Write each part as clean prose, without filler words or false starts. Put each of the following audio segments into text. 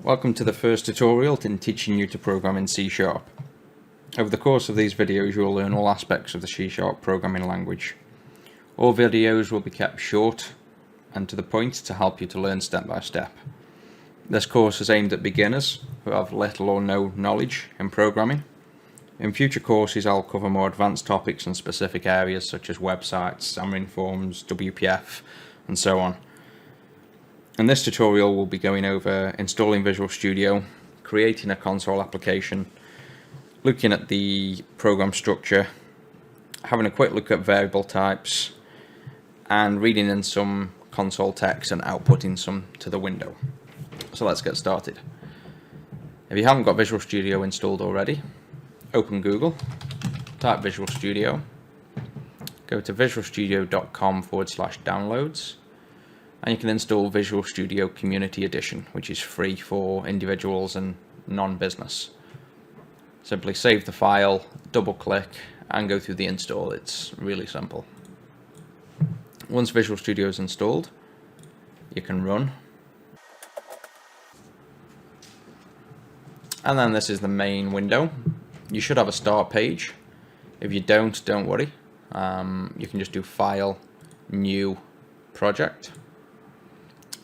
Welcome to the first tutorial in teaching you to program in C#. Over the course of these videos you will learn all aspects of the C# programming language. All videos will be kept short and to the point to help you to learn step by step. This course is aimed at beginners who have little or no knowledge in programming. In future courses I'll cover more advanced topics in specific areas such as websites, Xamarin Forms, WPF and so on. In this tutorial we'll be going over installing Visual Studio, creating a console application, looking at the program structure, having a quick look at variable types, and reading in some console text and outputting some to the window. So let's get started. If you haven't got Visual Studio installed already, open Google, type Visual Studio, go to visualstudio.com/downloads, and you can install Visual Studio Community Edition, which is free for individuals and non-business. Simply save the file, double click, and go through the install. It's really simple. Once Visual Studio is installed, you can run. And then this is the main window. You should have a start page. If you don't worry. You can just do File, New, Project.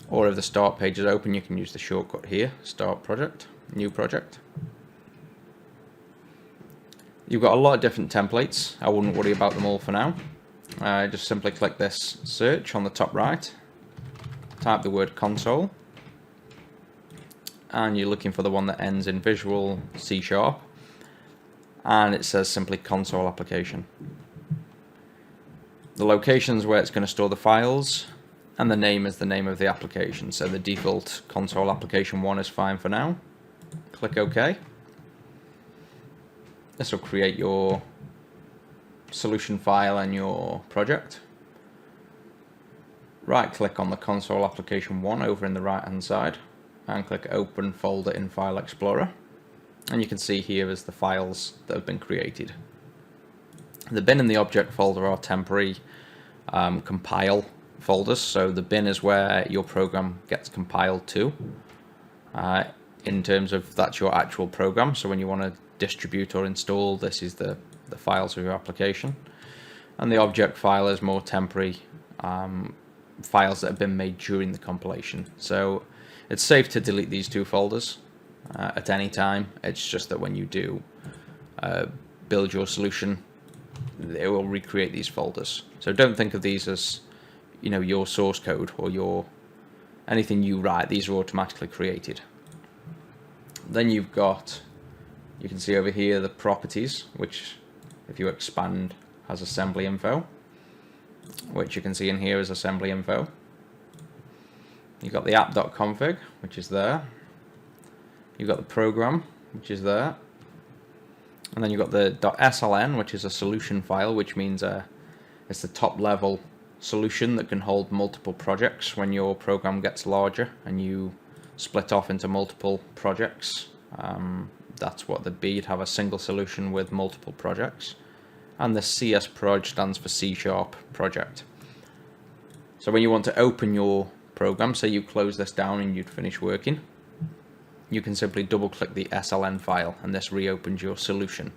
Or if the start page is open, you can use the shortcut here, Start Project, New Project. You've got a lot of different templates. I wouldn't worry about them all for now. Just simply click this search on the top right, type the word console, and you're looking for the one that ends in Visual C#, and it says simply console application. The locations where it's going to store the files, and the name is the name of the application. So the default console application 1 is fine for now. Click OK. This will create your solution file and your project. Right click on the console application 1 over in the right hand side and click Open Folder in File Explorer. And you can see here is the files that have been created. The bin and the object folder are temporary compile folders, so the bin is where your program gets compiled to, in terms of that's your actual program. So when you want to distribute or install, this is the files of your application, and the object file is more temporary files that have been made during the compilation. So it's safe to delete these two folders at any time. It's just that when you do build your solution, it will recreate these folders. So don't think of these as your source code or anything you write. These are automatically created. Then you can see over here the properties, which if you expand has assembly info, which you can see in here is assembly info. You've got the app.config, which is there. You've got the program, which is there. And then you've got the .sln, which is a solution file, which means it's the top level solution that can hold multiple projects. When your program gets larger and you split off into multiple projects, that's what they'd be. You'd have a single solution with multiple projects. And the CS proj stands for C# project. So when you want to open your program, say you close this down and you'd finish working, you can simply double click the SLN file and this reopens your solution.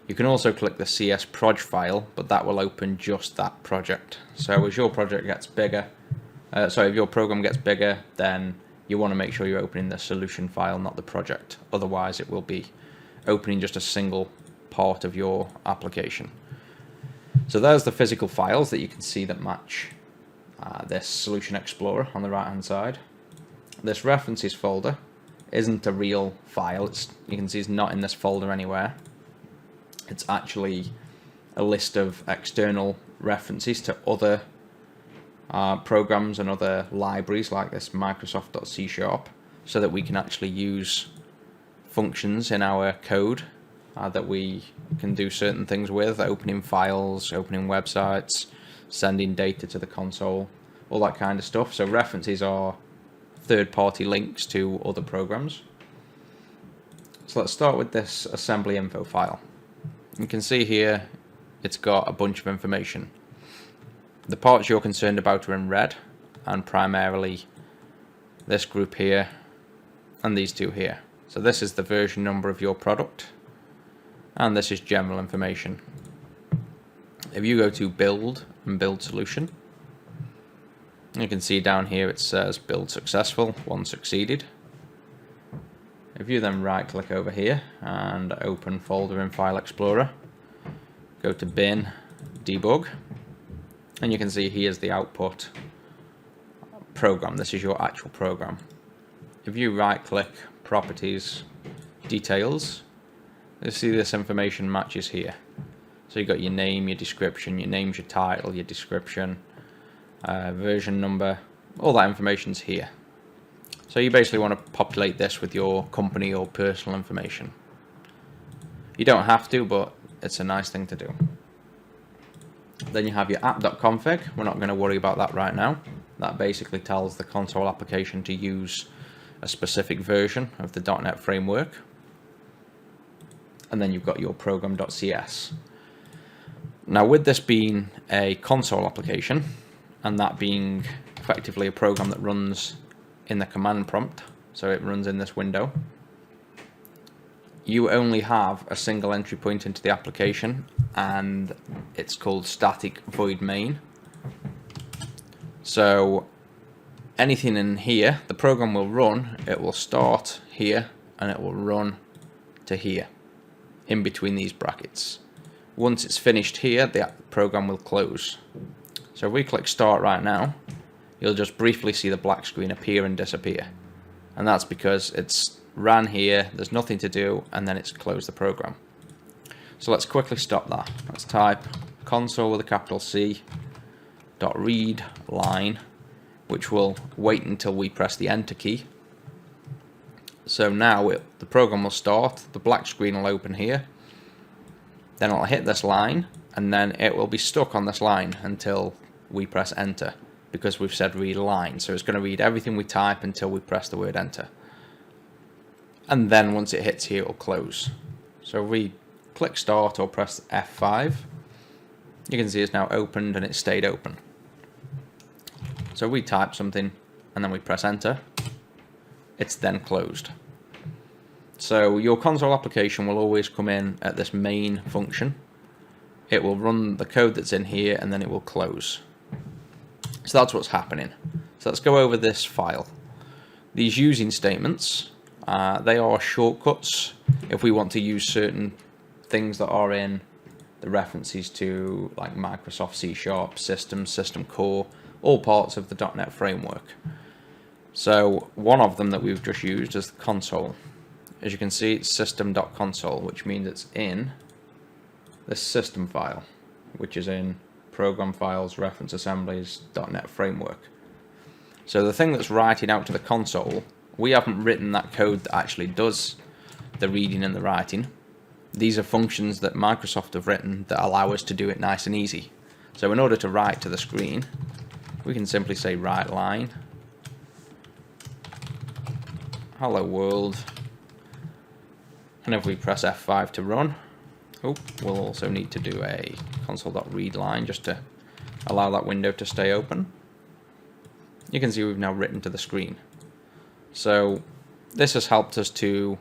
You can also click the CS proj file, but that will open just that project. So as your project gets bigger, if your program gets bigger, then you want to make sure you're opening the solution file, not the project. Otherwise it will be opening just a single part of your application. So there's the physical files that you can see that match this Solution Explorer on the right hand side. This references folder isn't a real file. You can see it's not in this folder anywhere. It's actually a list of external references to other programs and other libraries like this Microsoft.C#, so that we can actually use functions in our code that we can do certain things with, opening files, opening websites, sending data to the console, all that kind of stuff. So references are third-party links to other programs. So let's start with this assembly info file. You can see here it's got a bunch of information. The parts you're concerned about are in red, and primarily this group here and these two here. So this is the version number of your product, and this is general information. If you go to build and build solution, you can see down here it says build successful, one succeeded. If you then right click over here and open folder in File Explorer, go to bin, debug, and you can see here's the output program. This is your actual program. If you right click properties, details, you see this information matches here. So you've got your name, your description, your name's your title, your description, version number, all that information's here. So you basically want to populate this with your company or personal information. You don't have to, but it's a nice thing to do. Then you have your app.config. We're not going to worry about that right now. That basically tells the console application to use a specific version of the .NET framework. And then you've got your program.cs. Now, with this being a console application, and that being effectively a program that runs in the command prompt, so it runs in this window, you only have a single entry point into the application, and it's called static void main. So anything in here, the program will run, it will start here, and it will run to here, in between these brackets. Once it's finished here, the program will close. So if we click start right now, you'll just briefly see the black screen appear and disappear. And that's because it's ran here, there's nothing to do, and then it's closed the program. So let's quickly stop that. Let's type console with a capital C .read line, which will wait until we press the enter key. So now the program will start, the black screen will open here, then it'll hit this line, and then it will be stuck on this line until we press enter, because we've said read line. So it's going to read everything we type until we press the word enter. And then once it hits here, it will close. So if we click start or press F5, you can see it's now opened and it stayed open. So we type something and then we press enter, it's then closed. So your console application will always come in at this main function. It will run the code that's in here and then it will close. So that's what's happening. So let's go over this file. These using statements, they are shortcuts if we want to use certain things that are in the references to like Microsoft C#, System Core, all parts of the .NET framework. So one of them that we've just used is the console. As you can see, it's system.console, which means it's in this system file, which is in program files, reference assemblies, .NET framework. So the thing that's writing out to the console, we haven't written that code that actually does the reading and the writing. These are functions that Microsoft have written that allow us to do it nice and easy. So in order to write to the screen, we can simply say write line, hello world, and if we press F5 to run, we'll also need to do a console.read line just to allow that window to stay open. You can see we've now written to the screen. So this has helped us to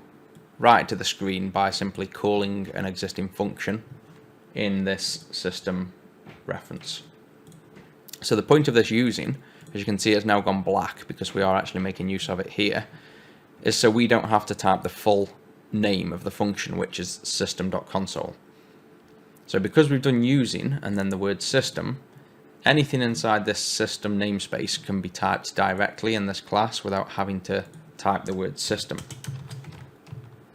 write to the screen by simply calling an existing function in this system reference. So the point of this using, as you can see, it's now gone black because we are actually making use of it here, is so we don't have to type the full name of the function, which is system.console. So because we've done using and then the word system, anything inside this system namespace can be typed directly in this class without having to type the word system.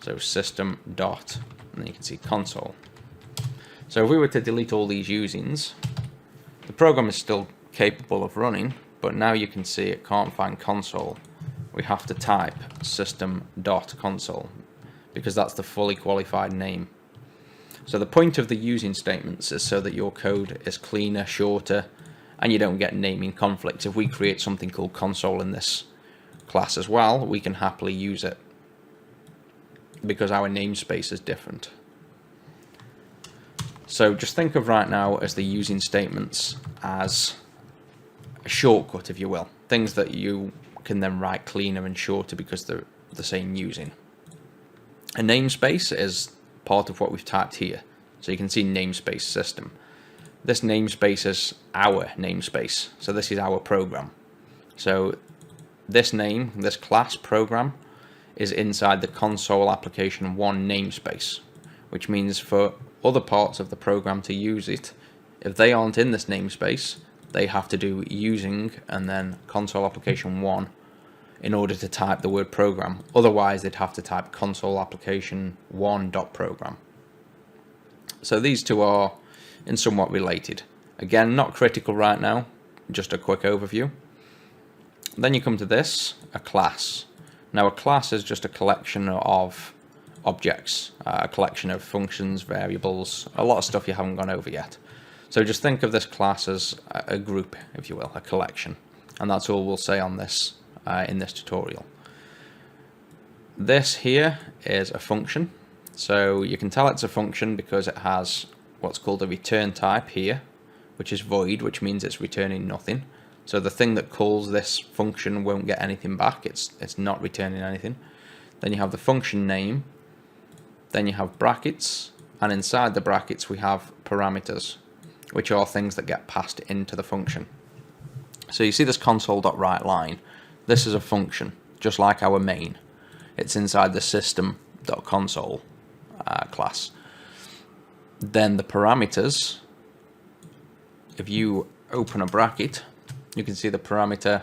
So system dot, and then you can see console. So if we were to delete all these usings, the program is still capable of running, but now you can see it can't find console. We have to type system.console because that's the fully qualified name. So the point of the using statements is so that your code is cleaner, shorter, and you don't get naming conflicts. If we create something called console in this class as well, we can happily use it because our namespace is different. So just think of right now as the using statements as a shortcut, if you will. Things that you can then write cleaner and shorter because the same using. A namespace is part of what we've typed here. So you can see namespace system. This namespace is our namespace. So this is our program. So this name, this class program, is inside the console application 1 namespace, which means for other parts of the program to use it, if they aren't in this namespace, they have to do using and then console application 1 in order to type the word program. Otherwise, they'd have to type console application 1.program. So these two are in somewhat related. Again, not critical right now, just a quick overview. Then you come to this, a class. Now a class is just a collection of objects, a collection of functions, variables, a lot of stuff you haven't gone over yet. So just think of this class as a group, if you will, a collection. And that's all we'll say on this in this tutorial. This here is a function. So you can tell it's a function because it has what's called a return type here, which is void, which means it's returning nothing. So the thing that calls this function won't get anything back. It's not returning anything. Then you have the function name. Then you have brackets, and inside the brackets we have parameters, which are things that get passed into the function. So you see this console.writeLine. This is a function, just like our main. It's inside the system.console class. Then the parameters, if you open a bracket, you can see the parameter.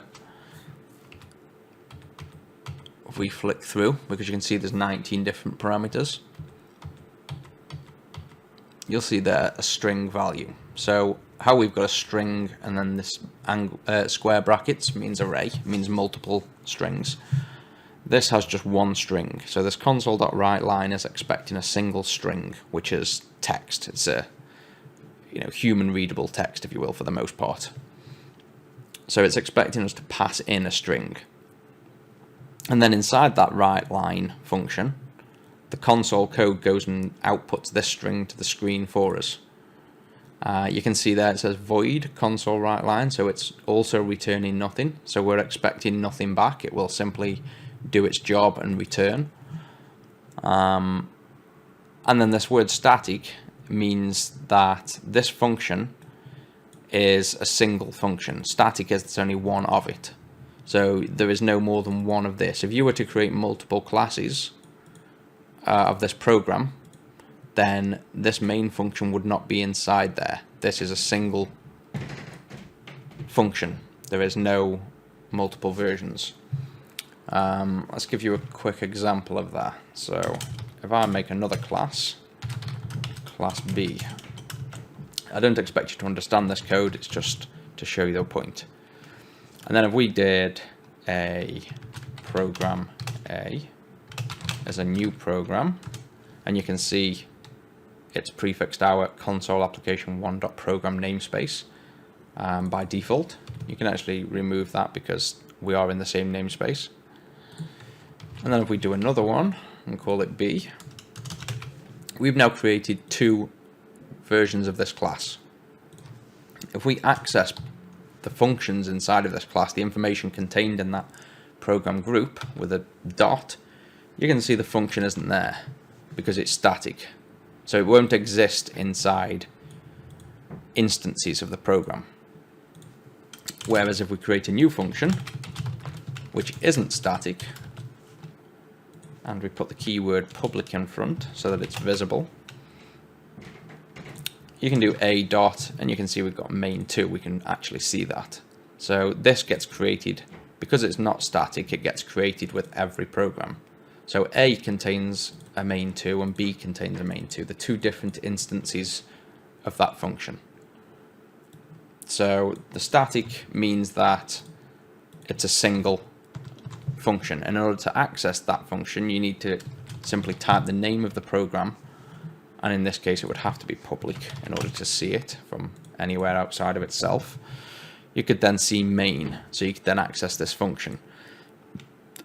If we flick through, because you can see there's 19 different parameters, you'll see there a string value. So how we've got a string and then this square brackets means array, means multiple strings. This has just one string. So this console.writeLine is expecting a single string, which is text. It's a human readable text, if you will, for the most part. So it's expecting us to pass in a string. And then inside that writeLine function, the console code goes and outputs this string to the screen for us. You can see there it says void console writeLine, so it's also returning nothing. So we're expecting nothing back. It will simply do its job and return. And then this word static means that this function is a single function. Static is there's only one of it. So there is no more than one of this. If you were to create multiple classes of this program, then this main function would not be inside there. This is a single function. There is no multiple versions. Let's give you a quick example of that. So if I make another class B, I don't expect you to understand this code, it's just to show you the point. And then if we did a program A as a new program, and you can see it's prefixed our console application 1.program namespace by default. You can actually remove that because we are in the same namespace. And then if we do another one and call it B, we've now created two versions of this class. If we access the functions inside of this class, the information contained in that program group with a dot, you can see the function isn't there because it's static. So it won't exist inside instances of the program. Whereas if we create a new function, which isn't static, and we put the keyword public in front so that it's visible, you can do a dot, and you can see we've got main2. We can actually see that. So this gets created, because it's not static, it gets created with every program. So A contains a main2 and B contains a main2, the two different instances of that function. So the static means that it's a single function. And in order to access that function, you need to simply type the name of the program, and in this case it would have to be public in order to see it from anywhere outside of itself. You could then see main, so you could then access this function.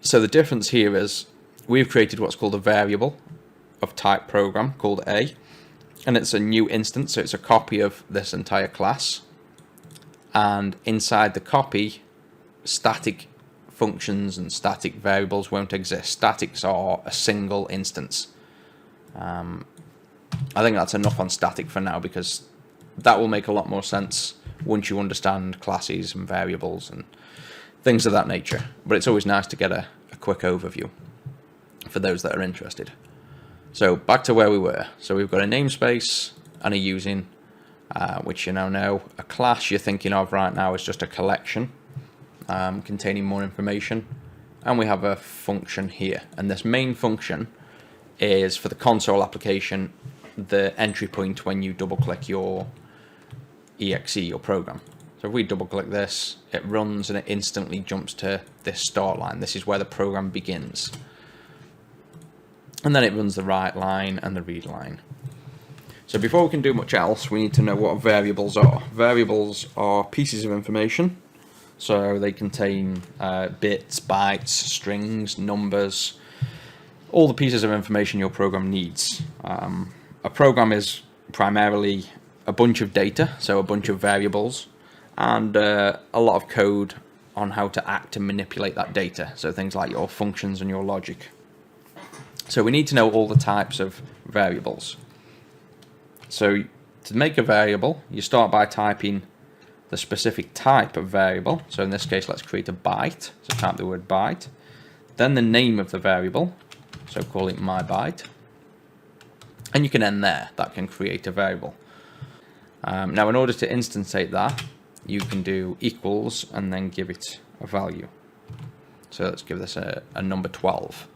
So the difference here is we've created what's called a variable of type program called A, and it's a new instance, so it's a copy of this entire class. And inside the copy, static functions and static variables won't exist. Statics are a single instance. I think that's enough on static for now, because that will make a lot more sense once you understand classes and variables and things of that nature. But it's always nice to get a quick overview for those that are interested. So back to where we were. So we've got a namespace and a using, which you now know. A class you're thinking of right now is just a collection containing more information. And we have a function here. And this main function is for the console application, the entry point when you double click your exe, your program. So if we double click this, it runs and it instantly jumps to this start line. This is where the program begins. And then it runs the write line and the read line. So before we can do much else, we need to know what variables are. Variables are pieces of information. So they contain bits, bytes, strings, numbers, all the pieces of information your program needs. A program is primarily a bunch of data, so a bunch of variables, and a lot of code on how to act and manipulate that data. So things like your functions and your logic. So we need to know all the types of variables. So to make a variable, you start by typing the specific type of variable. So in this case, let's create a byte. So type the word byte. Then the name of the variable. So call it my byte. And you can end there. That can create a variable. Now in order to instantiate that, you can do equals and then give it a value. So let's give this a number 12.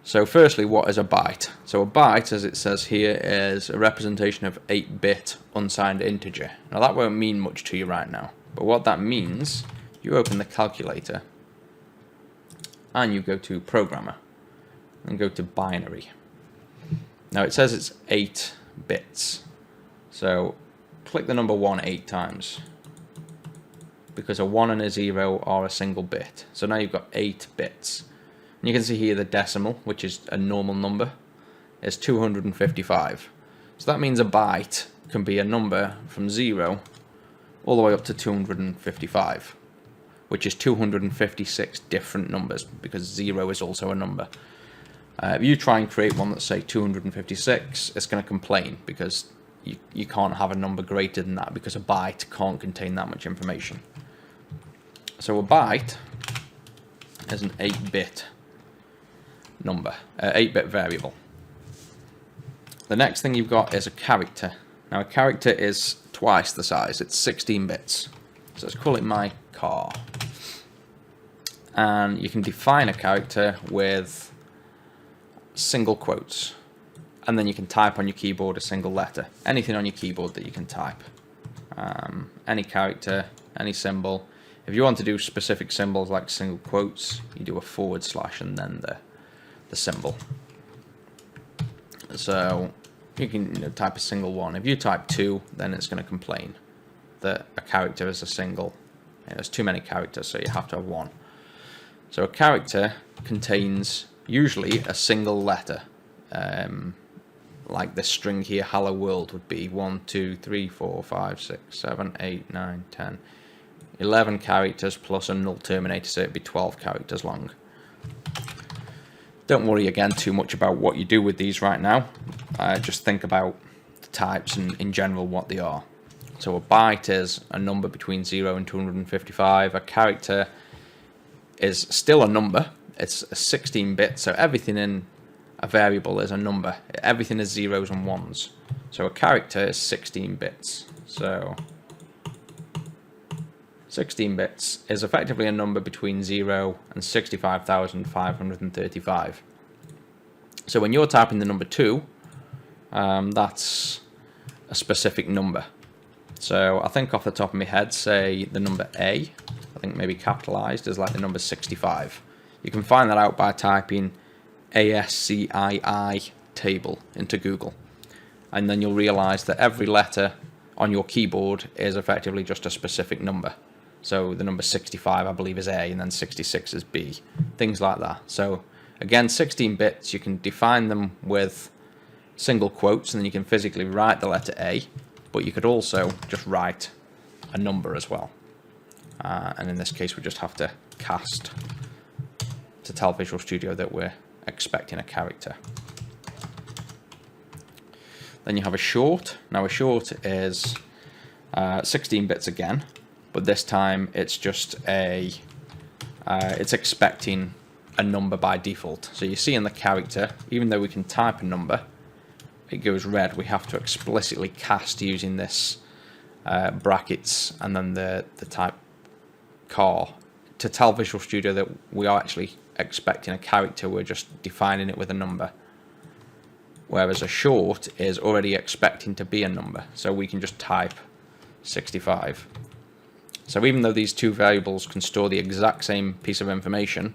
So firstly, what is a byte? So a byte, as it says here, is a representation of 8-bit unsigned integer. Now that won't mean much to you right now, but what that means, you open the calculator and you go to programmer and go to binary. Now it says it's 8 bits. So click the number 1 8 times, because a 1 and a 0 are a single bit. So now you've got 8 bits. And you can see here the decimal, which is a normal number, is 255. So that means a byte can be a number from 0 all the way up to 255, which is 256 different numbers, because 0 is also a number. If you try and create one that's, say, 256, it's going to complain, because you can't have a number greater than that, because a byte can't contain that much information. So a byte is an 8-bit number, 8-bit variable. The next thing you've got is a character. Now a character is twice the size, it's 16 bits. So let's call it my car. And you can define a character with single quotes. And then you can type on your keyboard a single letter. Anything on your keyboard that you can type. Any character, any symbol. If you want to do specific symbols like single quotes, you do a / and then the symbol. So you can type a single one. If you type 2, then it's going to complain that a character is a single. There's too many characters, so you have to have 1. So a character contains usually a single letter. Like this string here, hello world, would be 1, 2, 3, 4, 5, 6, 7, 8, 9, 10, 11 characters plus a null terminator, so it'd be 12 characters long. Don't worry again too much about what you do with these right now. Just think about the types and in general what they are. So a byte is a number between 0 and 255. A character is still a number. It's a 16-bit, so everything in a variable is a number. Everything is zeros and ones. So a character is 16 bits. So 16 bits is effectively a number between 0 and 65,535. So when you're typing the number 2, that's a specific number. So I think off the top of my head, say the number A, I think maybe capitalized, is like the number 65. You can find that out by typing ASCII table into Google. And then you'll realize that every letter on your keyboard is effectively just a specific number. So the number 65, I believe, is A, and then 66 is B. Things like that. So again, 16 bits, you can define them with single quotes, and then you can physically write the letter A, but you could also just write a number as well. and in this case we just have to cast to tell Visual Studio that we're expecting a character. Then you have a short. Now a short is 16 bits again, but this time it's just it's expecting a number by default. So you see in the character, even though we can type a number, it goes red. We have to explicitly cast using this brackets and then the type char to tell Visual Studio that we are actually expecting a character. We're just defining it with a number. Whereas a short is already expecting to be a number, so we can just type 65. So even though these two variables can store the exact same piece of information,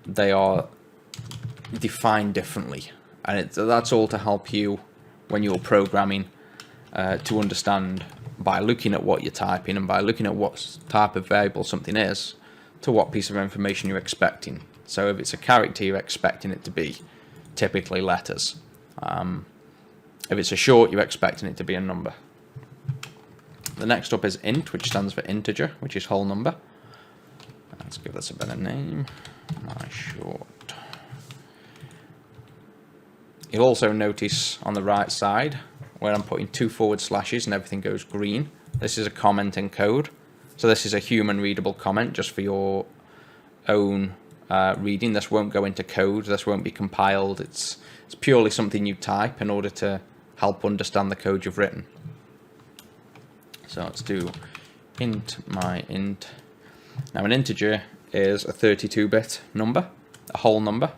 they are defined differently, and that's all to help you when you're programming to understand by looking at what you're typing and by looking at what type of variable something is to what piece of information you're expecting. So if it's a character, you're expecting it to be typically letters. If it's a short, you're expecting it to be a number. The next up is int, which stands for integer, which is whole number. Let's give this a better name. My short. You'll also notice on the right side where I'm putting 2 forward slashes and everything goes green. This is a comment in code. So this is a human readable comment just for your own reading. This won't go into code. This won't be compiled. It's purely something you type in order to help understand the code you've written. So let's do int my int. Now an integer is a 32-bit number, a whole number.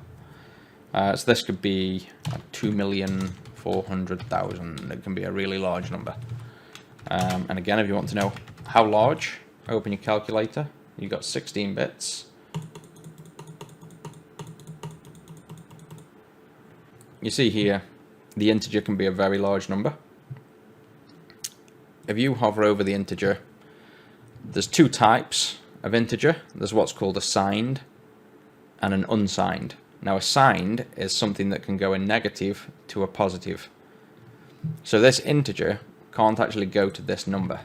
So this could be 2,400,000. It can be a really large number. And again, if you want to know how large, open your calculator. You've got 16 bits. You see here, the integer can be a very large number. If you hover over the integer, there's 2 types of integer. There's what's called a signed and an unsigned. Now a signed is something that can go a negative to a positive. So this integer can't actually go to this number.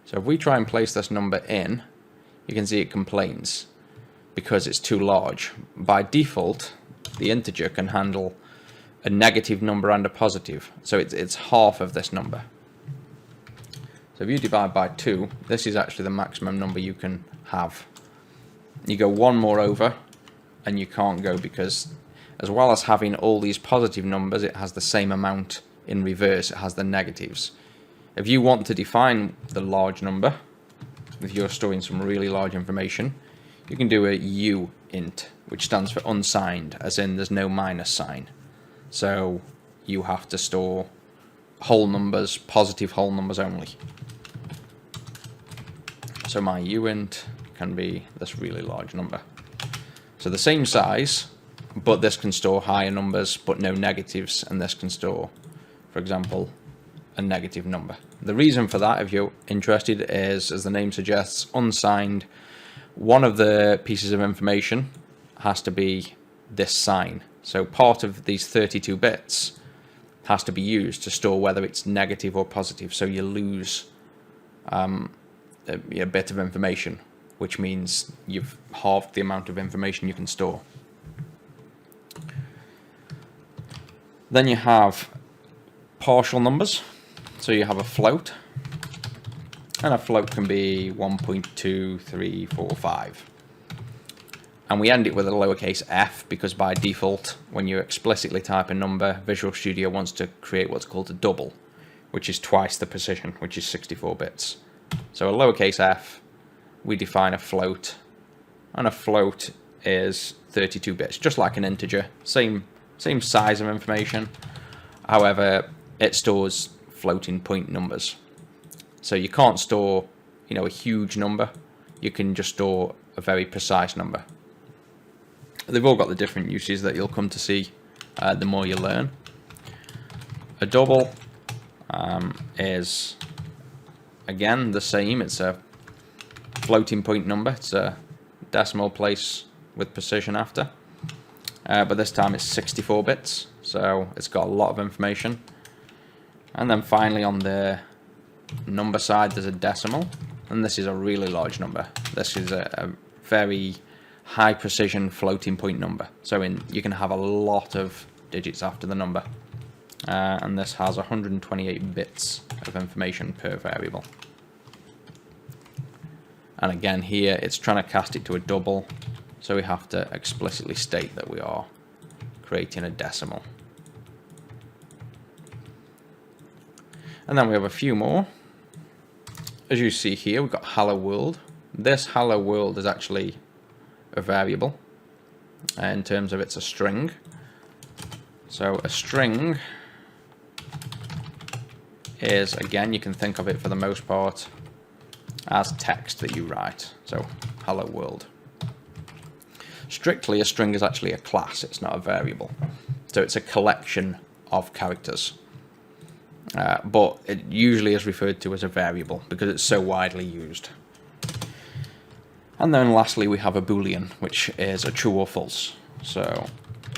So if we try and place this number in, you can see it complains because it's too large. By default, the integer can handle a negative number and a positive. So it's half of this number. So if you divide by 2, this is actually the maximum number you can have. You go one more over and you can't go, because as well as having all these positive numbers, it has the same amount in reverse. It has the negatives. If you want to define the large number, if you're storing some really large information, you can do a uint, which stands for unsigned, as in there's no minus sign. So you have to store whole numbers, positive whole numbers only. So my uint can be this really large number. So the same size, but this can store higher numbers but no negatives, and this can store, for example, a negative number. The reason for that, if you're interested, is, as the name suggests, unsigned. One of the pieces of information has to be this sign. So part of these 32 bits has to be used to store whether it's negative or positive. So you lose a bit of information, which means you've halved the amount of information you can store. Then you have partial numbers. So you have a float, and a float can be 1.2345. And we end it with a lowercase f because by default, when you explicitly type a number, Visual Studio wants to create what's called a double, which is twice the precision, which is 64 bits. So a lowercase f, we define a float, and a float is 32 bits, just like an integer, same size of information. However, it stores floating point numbers. So you can't store, a huge number. You can just store a very precise number. They've all got the different uses that you'll come to see the more you learn. A double is, again, the same. It's a floating point number. It's a decimal place with precision after. But this time it's 64 bits, so it's got a lot of information. And then finally on the number side, there's a decimal. and this is a really large number. This is a very high precision floating point number. So you can have a lot of digits after the number. And this has 128 bits of information per variable. And again here it's trying to cast it to a double, so we have to explicitly state that we are creating a decimal. And then we have a few more. As you see here, we've got hello world. This hello world is actually a variable. In terms of it's a string. So a string is, again, you can think of it for the most part as text that you write. So hello world. Strictly, a string is actually a class, it's not a variable. So it's a collection of characters. But it usually is referred to as a variable because it's so widely used. And then lastly we have a boolean, which is a true or false. So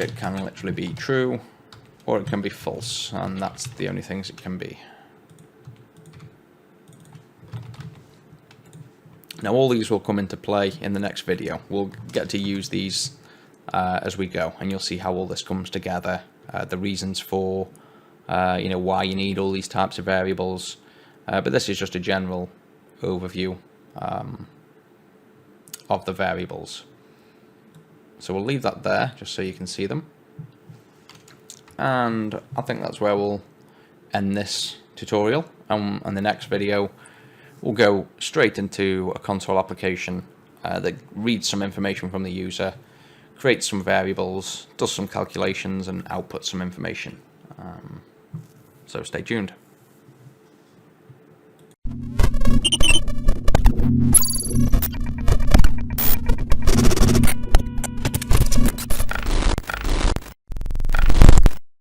it can literally be true or it can be false, and that's the only things it can be. Now all these will come into play in the next video. We'll get to use these as we go, and you'll see how all this comes together, the reasons for why you need all these types of variables. But this is just a general overview of the variables. So we'll leave that there just so you can see them. And I think that's where we'll end this tutorial. And the next video we'll go straight into a console application that reads some information from the user, creates some variables, does some calculations, and outputs some information. So stay tuned.